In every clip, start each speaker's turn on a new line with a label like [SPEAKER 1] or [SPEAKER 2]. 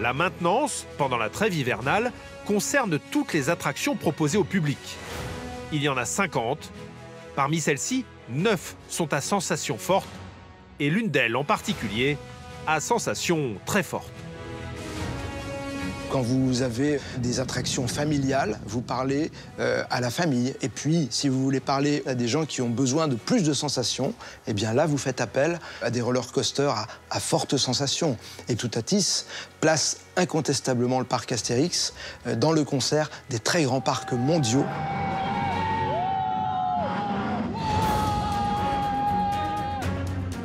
[SPEAKER 1] La maintenance, pendant la trêve hivernale, concerne toutes les attractions proposées au public. Il y en a 50. Parmi celles-ci, 9 sont à sensation forte et l'une d'elles en particulier à sensation très forte.
[SPEAKER 2] Quand vous avez des attractions familiales, vous parlez à la famille. Et puis, si vous voulez parler à des gens qui ont besoin de plus de sensations, eh bien là, vous faites appel à des roller coasters à fortes sensations. Et Toutatis place incontestablement le parc Astérix dans le concert des très grands parcs mondiaux.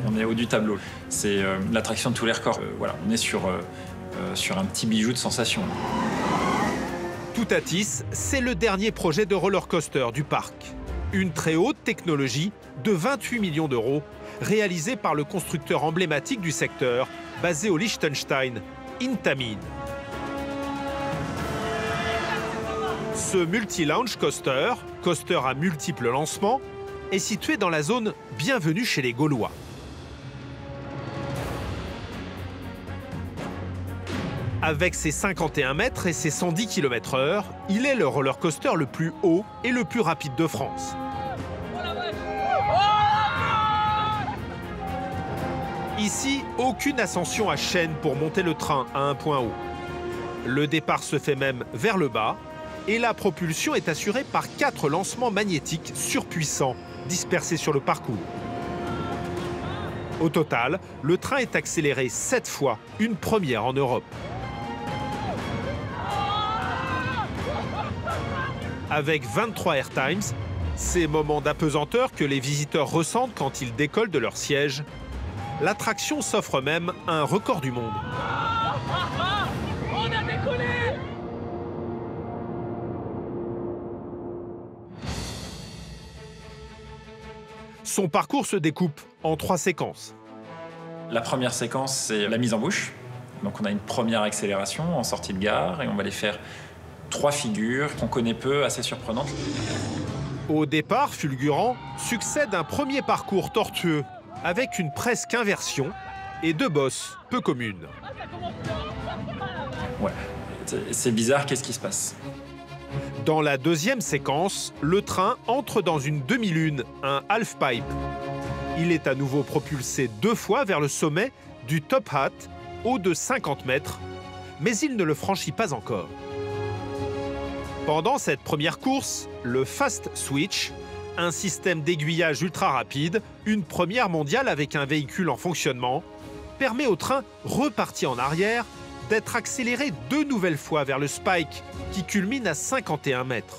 [SPEAKER 3] On est au haut du tableau. C'est l'attraction de tous les records. Voilà, on est sur un petit bijou de sensation.
[SPEAKER 1] Toutatis, c'est le dernier projet de roller coaster du parc. Une très haute technologie de 28 millions d'euros, réalisée par le constructeur emblématique du secteur, basé au Liechtenstein, Intamin. Ce multi-launch coaster, coaster à multiples lancements, est situé dans la zone Bienvenue chez les Gaulois. Avec ses 51 mètres et ses 110 km/h, il est le roller coaster le plus haut et le plus rapide de France. Ici, aucune ascension à chaîne pour monter le train à un point haut. Le départ se fait même vers le bas et la propulsion est assurée par 4 lancements magnétiques surpuissants dispersés sur le parcours. Au total, le train est accéléré 7 fois, une première en Europe. Avec 23 airtimes, ces moments d'apesanteur que les visiteurs ressentent quand ils décollent de leur siège, l'attraction s'offre même un record du monde.
[SPEAKER 4] On a décollé!
[SPEAKER 1] Son parcours se découpe en 3 séquences.
[SPEAKER 3] La première séquence, c'est la mise en bouche. Donc on a une première accélération en sortie de gare et on va les faire 3 figures qu'on connaît peu, assez surprenantes.
[SPEAKER 1] Au départ fulgurant, succède un premier parcours tortueux, avec une presque inversion et 2 bosses peu communes.
[SPEAKER 3] Ouais, c'est bizarre, qu'est-ce qui se passe?
[SPEAKER 1] Dans la deuxième séquence, le train entre dans une demi-lune, un half-pipe. Il est à nouveau propulsé 2 fois vers le sommet du Top Hat, haut de 50 mètres, mais il ne le franchit pas encore. Pendant cette première course, le Fast Switch, un système d'aiguillage ultra rapide, une première mondiale avec un véhicule en fonctionnement, permet au train reparti en arrière d'être accéléré 2 nouvelles fois vers le Spike, qui culmine à 51 mètres.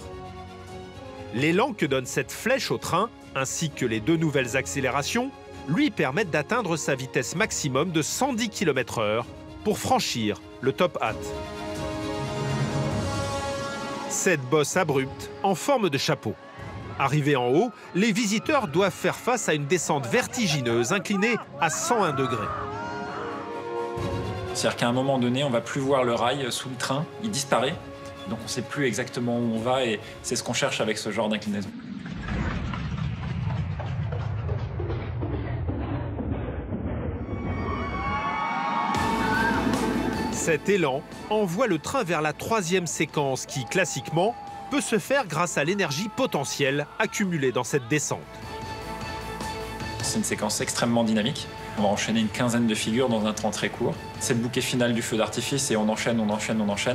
[SPEAKER 1] L'élan que donne cette flèche au train, ainsi que les 2 nouvelles accélérations, lui permettent d'atteindre sa vitesse maximum de 110 km/h pour franchir le Top Hat. Cette bosse abrupte en forme de chapeau. Arrivés en haut, les visiteurs doivent faire face à une descente vertigineuse inclinée à 101 degrés.
[SPEAKER 3] C'est-à-dire qu'à un moment donné, on ne va plus voir le rail sous le train, il disparaît. Donc on ne sait plus exactement où on va et c'est ce qu'on cherche avec ce genre d'inclinaison.
[SPEAKER 1] Cet élan envoie le train vers la 3e séquence qui, classiquement, peut se faire grâce à l'énergie potentielle accumulée dans cette descente.
[SPEAKER 3] C'est une séquence extrêmement dynamique. On va enchaîner une quinzaine de figures dans un temps très court. C'est le bouquet final du feu d'artifice et on enchaîne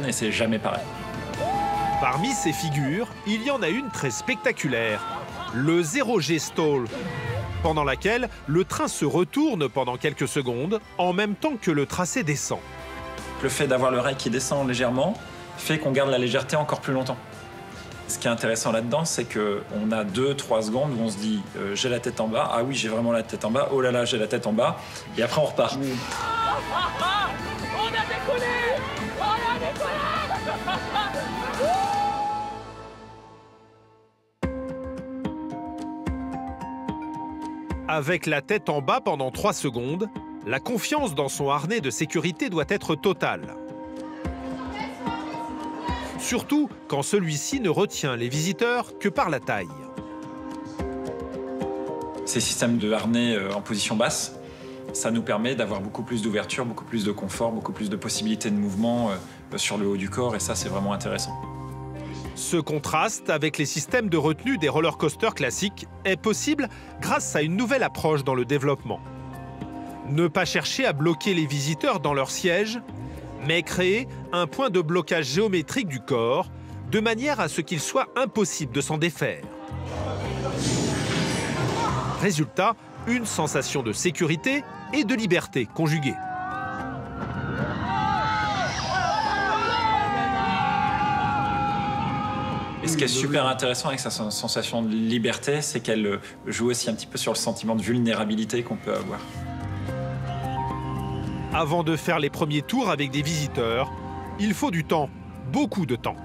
[SPEAKER 3] et c'est jamais pareil.
[SPEAKER 1] Parmi ces figures, il y en a une très spectaculaire, le 0G Stall, pendant laquelle le train se retourne pendant quelques secondes en même temps que le tracé descend.
[SPEAKER 3] Le fait d'avoir le rail qui descend légèrement fait qu'on garde la légèreté encore plus longtemps. Ce qui est intéressant là-dedans, c'est qu'on a 2-3 secondes où on se dit j'ai la tête en bas, ah oui j'ai vraiment la tête en bas, oh là là j'ai la tête en bas, et après on repart.
[SPEAKER 4] On a décollé! On a décollé!
[SPEAKER 1] Avec la tête en bas pendant 3 secondes, la confiance dans son harnais de sécurité doit être totale. Surtout quand celui-ci ne retient les visiteurs que par la taille.
[SPEAKER 3] Ces systèmes de harnais en position basse, Ça nous permet d'avoir beaucoup plus d'ouverture, beaucoup plus de confort, beaucoup plus de possibilités de mouvement sur le haut du corps, et ça, c'est vraiment intéressant.
[SPEAKER 1] Ce contraste avec les systèmes de retenue des roller coasters classiques est possible grâce à une nouvelle approche dans le développement. Ne pas chercher à bloquer les visiteurs dans leur siège, mais créer un point de blocage géométrique du corps, de manière à ce qu'il soit impossible de s'en défaire. Résultat, une sensation de sécurité et de liberté conjuguée.
[SPEAKER 3] Et ce qui est super intéressant avec sa sensation de liberté, c'est qu'elle joue aussi un petit peu sur le sentiment de vulnérabilité qu'on peut avoir.
[SPEAKER 1] Avant de faire les premiers tours avec des visiteurs, il faut du temps, beaucoup de temps.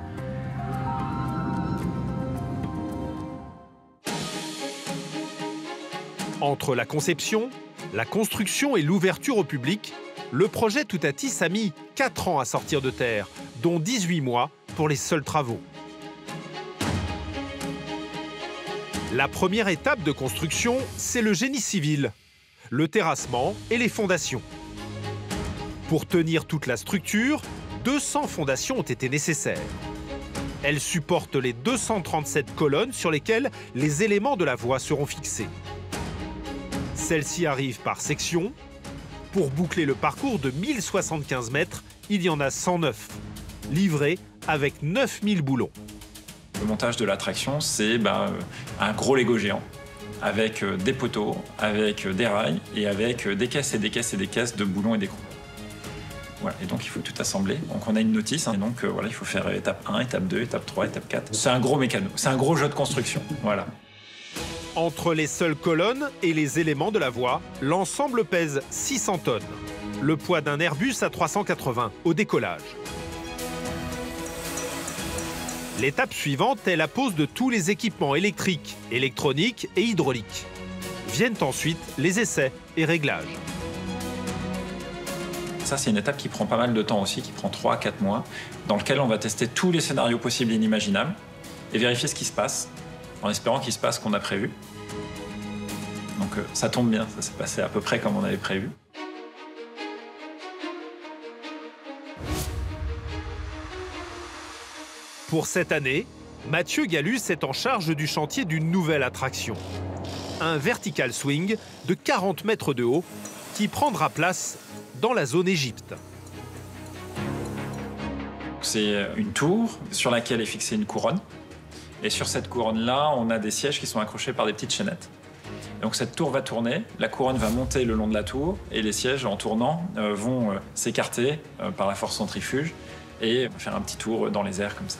[SPEAKER 1] Entre la conception, la construction et l'ouverture au public, le projet Toutatis a mis 4 ans à sortir de terre, dont 18 mois pour les seuls travaux. La première étape de construction, c'est le génie civil, le terrassement et les fondations. Pour tenir toute la structure, 200 fondations ont été nécessaires. Elles supportent les 237 colonnes sur lesquelles les éléments de la voie seront fixés. Celles-ci arrivent par section. Pour boucler le parcours de 1075 mètres, il y en a 109, livrés avec 9000 boulons.
[SPEAKER 3] Le montage de l'attraction, c'est un gros Lego géant, avec des poteaux, avec des rails et avec des caisses et des caisses et des caisses de boulons et d'écrous. Voilà, et donc il faut tout assembler. Donc on a une notice, et donc voilà, il faut faire étape 1, étape 2, étape 3, étape 4. C'est un gros mécano, c'est un gros jeu de construction. Voilà.
[SPEAKER 1] Entre les seules colonnes et les éléments de la voie, l'ensemble pèse 600 tonnes. Le poids d'un Airbus A380 au décollage. L'étape suivante est la pose de tous les équipements électriques, électroniques et hydrauliques. Viennent ensuite les essais et réglages.
[SPEAKER 3] Ça, c'est une étape qui prend pas mal de temps aussi, qui prend 3 à 4 mois, dans lequel on va tester tous les scénarios possibles et inimaginables et vérifier ce qui se passe, en espérant qu'il se passe ce qu'on a prévu. Donc ça tombe bien, ça s'est passé à peu près comme on avait prévu.
[SPEAKER 1] Pour cette année, Mathieu Gallus est en charge du chantier d'une nouvelle attraction. Un vertical swing de 40 mètres de haut qui prendra place dans la zone Égypte.
[SPEAKER 3] C'est une tour sur laquelle est fixée une couronne. Et sur cette couronne-là, on a des sièges qui sont accrochés par des petites chaînettes. Donc cette tour va tourner, la couronne va monter le long de la tour et les sièges, en tournant, vont s'écarter par la force centrifuge et faire un petit tour dans les airs comme ça.